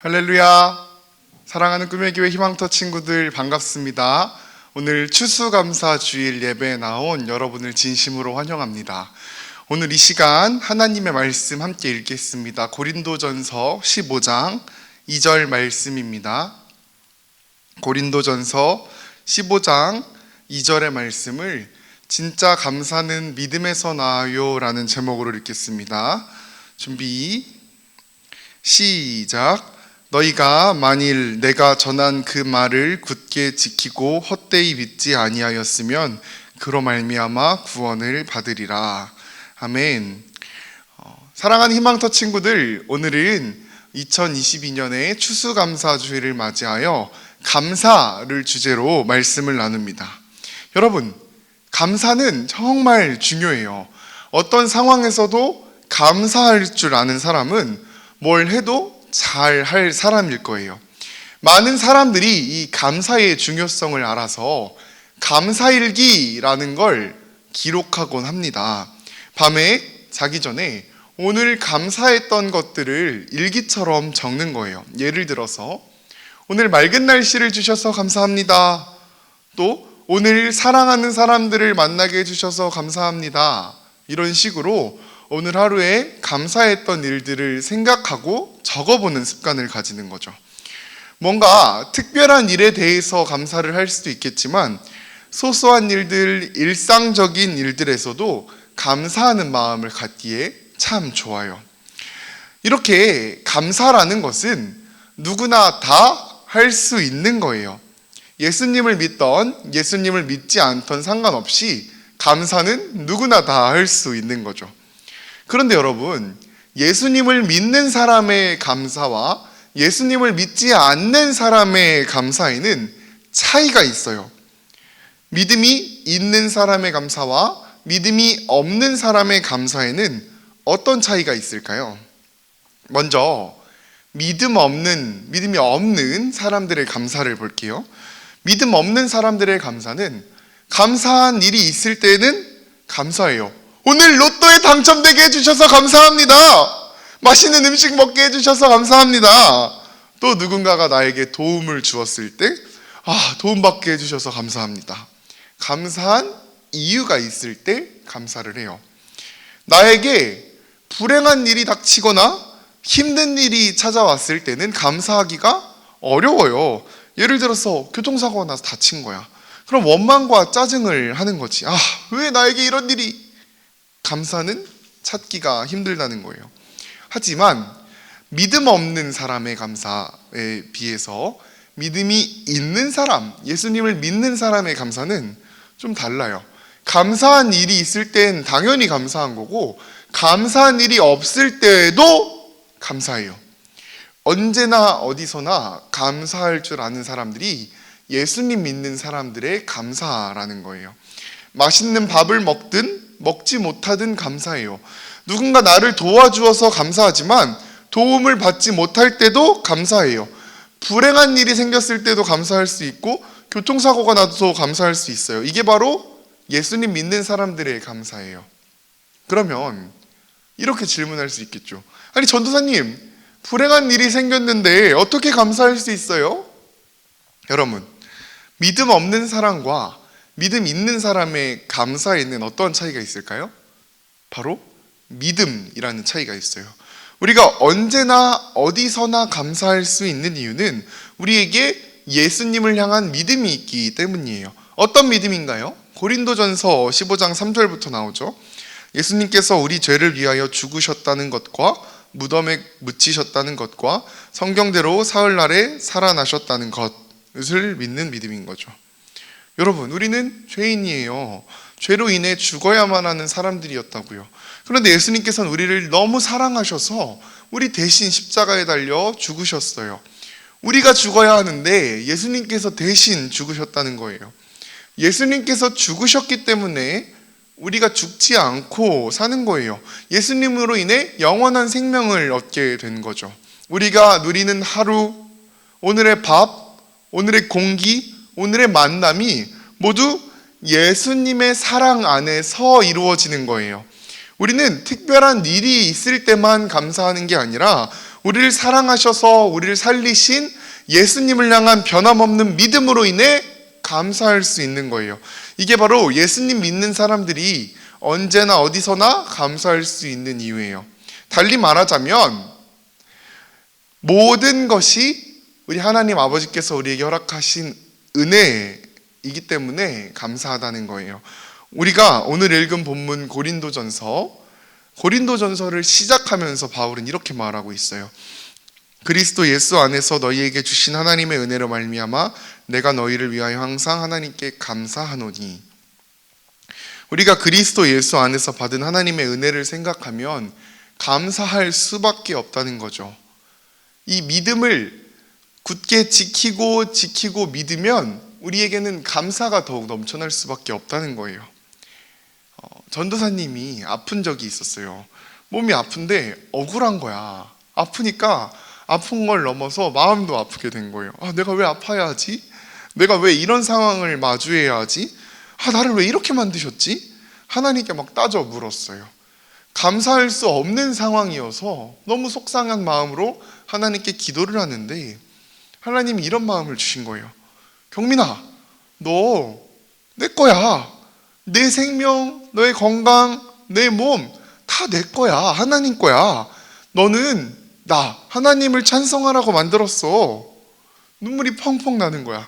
할렐루야. 사랑하는 꿈의 교회 희망터 친구들 반갑습니다. 오늘 추수감사 주일 예배에 나온 여러분을 진심으로 환영합니다. 오늘 이 시간 하나님의 말씀 함께 읽겠습니다. 고린도전서 15장 2절 말씀입니다. 고린도전서 15장 2절의 말씀을 진짜 감사는 믿음에서 나아요 라는 제목으로 읽겠습니다. 준비 시작. 너희가 만일 내가 전한 그 말을 굳게 지키고 헛되이 믿지 아니하였으면 그로 말미암아 구원을 받으리라. 아멘. 사랑하는 희망터 친구들, 오늘은 2022년의 추수감사주일을 맞이하여 감사를 주제로 말씀을 나눕니다. 여러분, 감사는 정말 중요해요. 어떤 상황에서도 감사할 줄 아는 사람은 뭘 해도 잘 할 사람일 거예요. 많은 사람들이 이 감사의 중요성을 알아서 감사일기라는 걸 기록하곤 합니다. 밤에 자기 전에 오늘 감사했던 것들을 일기처럼 적는 거예요. 예를 들어서 오늘 맑은 날씨를 주셔서 감사합니다. 또 오늘 사랑하는 사람들을 만나게 해주셔서 감사합니다. 이런 식으로 오늘 하루에 감사했던 일들을 생각하고 적어보는 습관을 가지는 거죠. 뭔가 특별한 일에 대해서 감사를 할 수도 있겠지만 소소한 일들, 일상적인 일들에서도 감사하는 마음을 갖기에 참 좋아요. 이렇게 감사라는 것은 누구나 다 할 수 있는 거예요. 예수님을 믿던, 예수님을 믿지 않던 상관없이 감사는 누구나 다 할 수 있는 거죠. 그런데 여러분, 예수님을 믿는 사람의 감사와 예수님을 믿지 않는 사람의 감사에는 차이가 있어요. 믿음이 있는 사람의 감사와 믿음이 없는 사람의 감사에는 어떤 차이가 있을까요? 먼저 믿음이 없는 사람들의 감사를 볼게요. 믿음 없는 사람들의 감사는 감사한 일이 있을 때는 감사해요. 오늘 로또에 당첨되게 해주셔서 감사합니다. 맛있는 음식 먹게 해주셔서 감사합니다. 또 누군가가 나에게 도움을 주었을 때 도움받게 해주셔서 감사합니다. 감사한 이유가 있을 때 감사를 해요. 나에게 불행한 일이 닥치거나 힘든 일이 찾아왔을 때는 감사하기가 어려워요. 예를 들어서 교통사고가 나서 다친 거야. 그럼 원망과 짜증을 하는 거지. 왜 나에게 이런 일이? 감사는 찾기가 힘들다는 거예요. 하지만 믿음 없는 사람의 감사에 비해서 믿음이 있는 사람, 예수님을 믿는 사람의 감사는 좀 달라요. 감사한 일이 있을 땐 당연히 감사한 거고 감사한 일이 없을 때에도 감사해요. 언제나 어디서나 감사할 줄 아는 사람들이 예수님 믿는 사람들의 감사라는 거예요. 맛있는 밥을 먹든 먹지 못하든 감사해요. 누군가 나를 도와주어서 감사하지만 도움을 받지 못할 때도 감사해요. 불행한 일이 생겼을 때도 감사할 수 있고 교통사고가 나도 감사할 수 있어요. 이게 바로 예수님 믿는 사람들의 감사예요. 그러면 이렇게 질문할 수 있겠죠. 아니 전도사님, 불행한 일이 생겼는데 어떻게 감사할 수 있어요? 여러분, 믿음 없는 사람과 믿음 있는 사람의 감사에는 어떤 차이가 있을까요? 바로 믿음이라는 차이가 있어요. 우리가 언제나 어디서나 감사할 수 있는 이유는 우리에게 예수님을 향한 믿음이 있기 때문이에요. 어떤 믿음인가요? 고린도전서 15장 3절부터 나오죠. 예수님께서 우리 죄를 위하여 죽으셨다는 것과 무덤에 묻히셨다는 것과 성경대로 사흘날에 살아나셨다는 것을 믿는 믿음인 거죠. 여러분, 우리는 죄인이에요. 죄로 인해 죽어야만 하는 사람들이었다고요. 그런데 예수님께서는 우리를 너무 사랑하셔서 우리 대신 십자가에 달려 죽으셨어요. 우리가 죽어야 하는데 예수님께서 대신 죽으셨다는 거예요. 예수님께서 죽으셨기 때문에 우리가 죽지 않고 사는 거예요. 예수님으로 인해 영원한 생명을 얻게 된 거죠. 우리가 누리는 하루, 오늘의 밥, 오늘의 공기, 오늘의 만남이 모두 예수님의 사랑 안에서 이루어지는 거예요. 우리는 특별한 일이 있을 때만 감사하는 게 아니라 우리를 사랑하셔서 우리를 살리신 예수님을 향한 변함없는 믿음으로 인해 감사할 수 있는 거예요. 이게 바로 예수님 믿는 사람들이 언제나 어디서나 감사할 수 있는 이유예요. 달리 말하자면 모든 것이 우리 하나님 아버지께서 우리에게 허락하신 은혜이기 때문에 감사하다는 거예요. 우리가 오늘 읽은 본문 고린도전서를 시작하면서 바울은 이렇게 말하고 있어요. 그리스도 예수 안에서 너희에게 주신 하나님의 은혜로 말미암아 내가 너희를 위하여 항상 하나님께 감사하노니. 우리가 그리스도 예수 안에서 받은 하나님의 은혜를 생각하면 감사할 수밖에 없다는 거죠. 이 믿음을 굳게 지키고 믿으면 우리에게는 감사가 더욱 넘쳐날 수밖에 없다는 거예요. 전도사님이 아픈 적이 있었어요. 몸이 아픈데 억울한 거야. 아프니까 아픈 걸 넘어서 마음도 아프게 된 거예요. 내가 왜 아파야 하지? 내가 왜 이런 상황을 마주해야 하지? 나를 왜 이렇게 만드셨지? 하나님께 막 따져 물었어요. 감사할 수 없는 상황이어서 너무 속상한 마음으로 하나님께 기도를 하는데 하나님이 이런 마음을 주신 거예요. 경민아, 너 내 거야. 내 생명, 너의 건강, 내 몸 다 내 거야. 하나님 거야. 너는 나 하나님을 찬송하라고 만들었어. 눈물이 펑펑 나는 거야.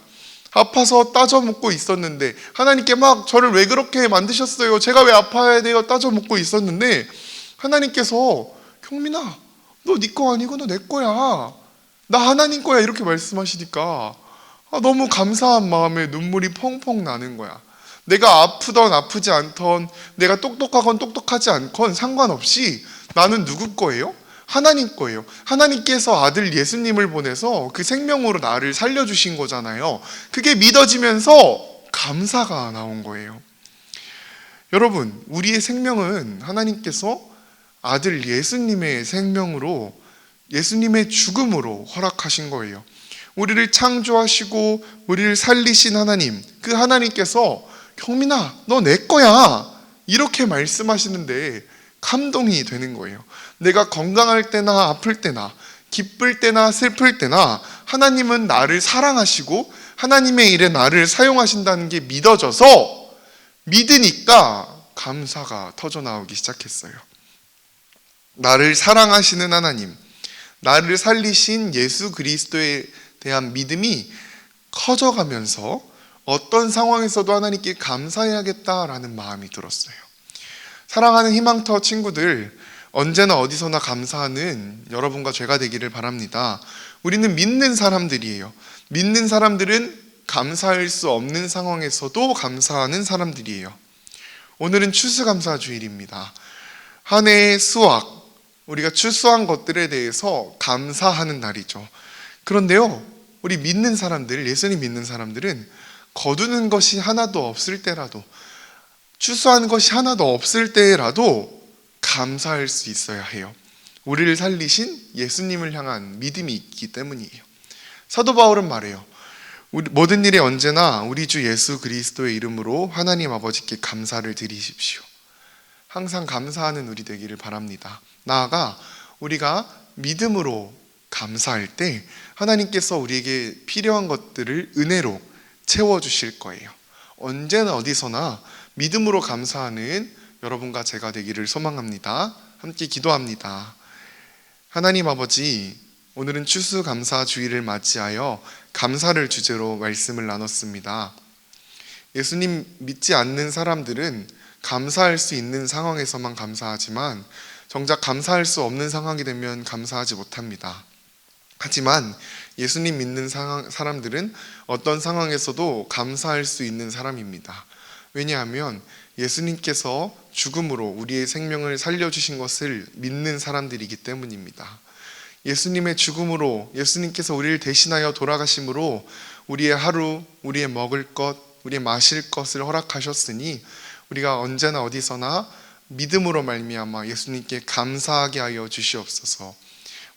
아파서 따져 묻고 있었는데 하나님께 막 저를 왜 그렇게 만드셨어요? 제가 왜 아파야 돼요? 따져 묻고 있었는데 하나님께서 경민아, 너 네 거 아니고 너 내 거야. 나 하나님 거야. 이렇게 말씀하시니까 너무 감사한 마음에 눈물이 펑펑 나는 거야. 내가 아프던 아프지 않던, 내가 똑똑하건 똑똑하지 않건 상관없이 나는 누구 거예요? 하나님 거예요. 하나님께서 아들 예수님을 보내서 그 생명으로 나를 살려주신 거잖아요. 그게 믿어지면서 감사가 나온 거예요. 여러분, 우리의 생명은 하나님께서 아들 예수님의 생명으로, 예수님의 죽음으로 허락하신 거예요. 우리를 창조하시고 우리를 살리신 하나님, 그 하나님께서 경민아, 너 내 거야. 이렇게 말씀하시는데 감동이 되는 거예요. 내가 건강할 때나 아플 때나 기쁠 때나 슬플 때나 하나님은 나를 사랑하시고 하나님의 일에 나를 사용하신다는 게 믿어져서 믿으니까 감사가 터져나오기 시작했어요. 나를 사랑하시는 하나님, 나를 살리신 예수 그리스도에 대한 믿음이 커져가면서 어떤 상황에서도 하나님께 감사해야겠다라는 마음이 들었어요. 사랑하는 희망터 친구들, 언제나 어디서나 감사하는 여러분과 제가 되기를 바랍니다. 우리는 믿는 사람들이에요. 믿는 사람들은 감사할 수 없는 상황에서도 감사하는 사람들이에요. 오늘은 추수감사 주일입니다. 한 해의 수확, 우리가 추수한 것들에 대해서 감사하는 날이죠. 그런데요, 우리 믿는 사람들, 예수님 믿는 사람들은 거두는 것이 하나도 없을 때라도, 추수한 것이 하나도 없을 때라도 감사할 수 있어야 해요. 우리를 살리신 예수님을 향한 믿음이 있기 때문이에요. 사도 바울은 말해요. 모든 일에 언제나 우리 주 예수 그리스도의 이름으로 하나님 아버지께 감사를 드리십시오. 항상 감사하는 우리 되기를 바랍니다. 나아가 우리가 믿음으로 감사할 때 하나님께서 우리에게 필요한 것들을 은혜로 채워주실 거예요. 언제나 어디서나 믿음으로 감사하는 여러분과 제가 되기를 소망합니다. 함께 기도합니다. 하나님 아버지, 오늘은 추수감사 주일을 맞이하여 감사를 주제로 말씀을 나눴습니다. 예수님 믿지 않는 사람들은 감사할 수 있는 상황에서만 감사하지만 정작 감사할 수 없는 상황이 되면 감사하지 못합니다. 하지만 예수님 믿는 사람들은 어떤 상황에서도 감사할 수 있는 사람입니다. 왜냐하면 예수님께서 죽음으로 우리의 생명을 살려주신 것을 믿는 사람들이기 때문입니다. 예수님의 죽음으로, 예수님께서 우리를 대신하여 돌아가심으로 우리의 하루, 우리의 먹을 것, 우리의 마실 것을 허락하셨으니 우리가 언제나 어디서나 믿음으로 말미암아 예수님께 감사하게 하여 주시옵소서.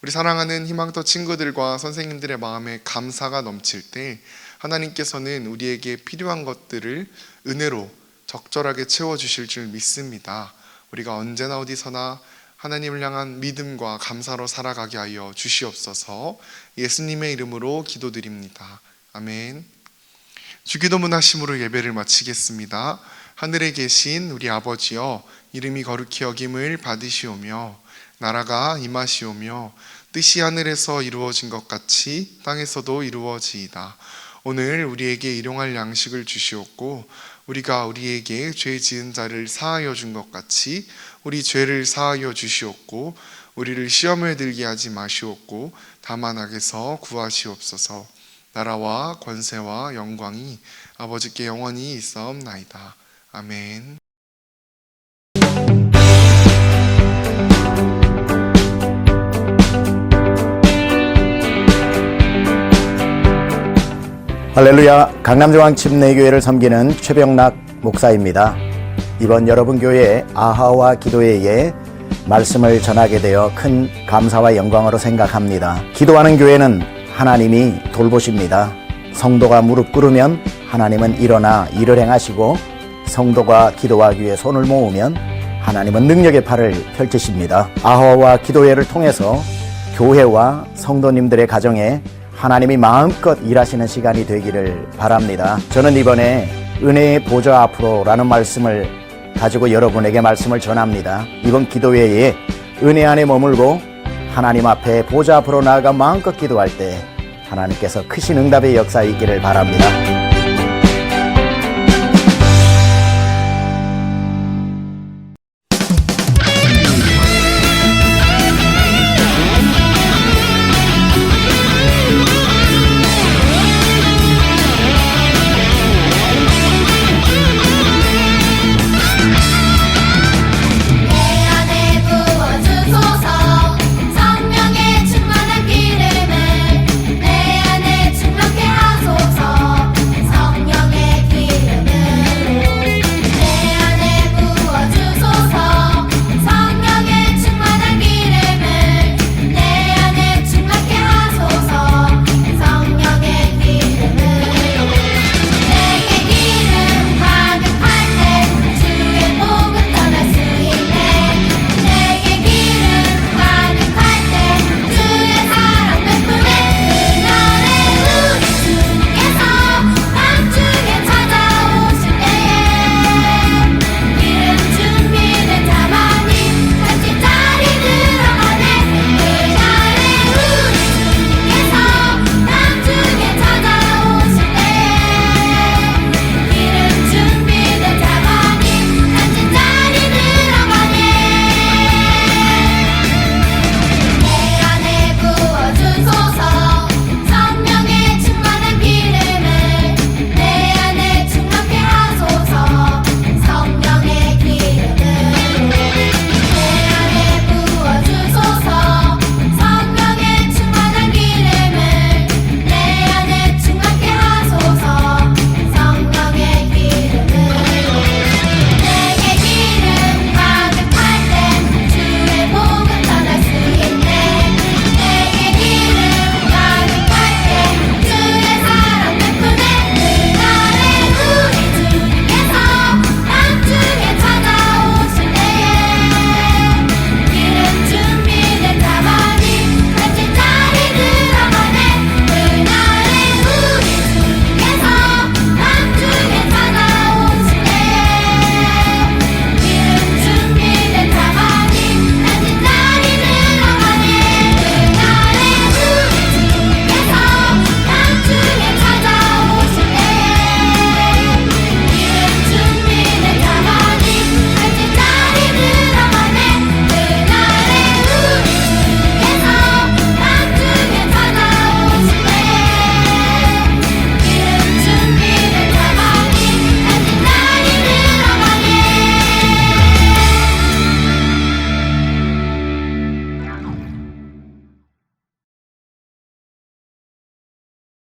우리 사랑하는 희망터 친구들과 선생님들의 마음에 감사가 넘칠 때 하나님께서는 우리에게 필요한 것들을 은혜로 적절하게 채워주실 줄 믿습니다. 우리가 언제나 어디서나 하나님을 향한 믿음과 감사로 살아가게 하여 주시옵소서. 예수님의 이름으로 기도드립니다. 아멘. 주기도문 하심으로 예배를 마치겠습니다. 하늘에 계신 우리 아버지여, 이름이 거룩히 여김을 받으시오며 나라가 임하시오며 뜻이 하늘에서 이루어진 것 같이 땅에서도 이루어지이다. 오늘 우리에게 일용할 양식을 주시옵고 우리가 우리에게 죄 지은 자를 사하여 준 것 같이 우리 죄를 사하여 주시옵고 우리를 시험에 들게 하지 마시옵고 다만 악에서 구하시옵소서. 나라와 권세와 영광이 아버지께 영원히 있사옵나이다. 아멘. 할렐루야, 강남중앙 침례교회를 섬기는 최병락 목사입니다. 이번 여러분 교회 아하와 기도회에 말씀을 전하게 되어 큰 감사와 영광으로 생각합니다. 기도하는 교회는 하나님이 돌보십니다. 성도가 무릎 꿇으면 하나님은 일어나 일을 행하시고 성도가 기도하기 위해 손을 모으면 하나님은 능력의 팔을 펼치십니다. 아하와 기도회를 통해서 교회와 성도님들의 가정에 하나님이 마음껏 일하시는 시간이 되기를 바랍니다. 저는 이번에 은혜의 보좌 앞으로라는 말씀을 가지고 여러분에게 말씀을 전합니다. 이번 기도회에 은혜 안에 머물고 하나님 앞에 보좌 앞으로 나아가 마음껏 기도할 때 하나님께서 크신 응답의 역사이기를 바랍니다.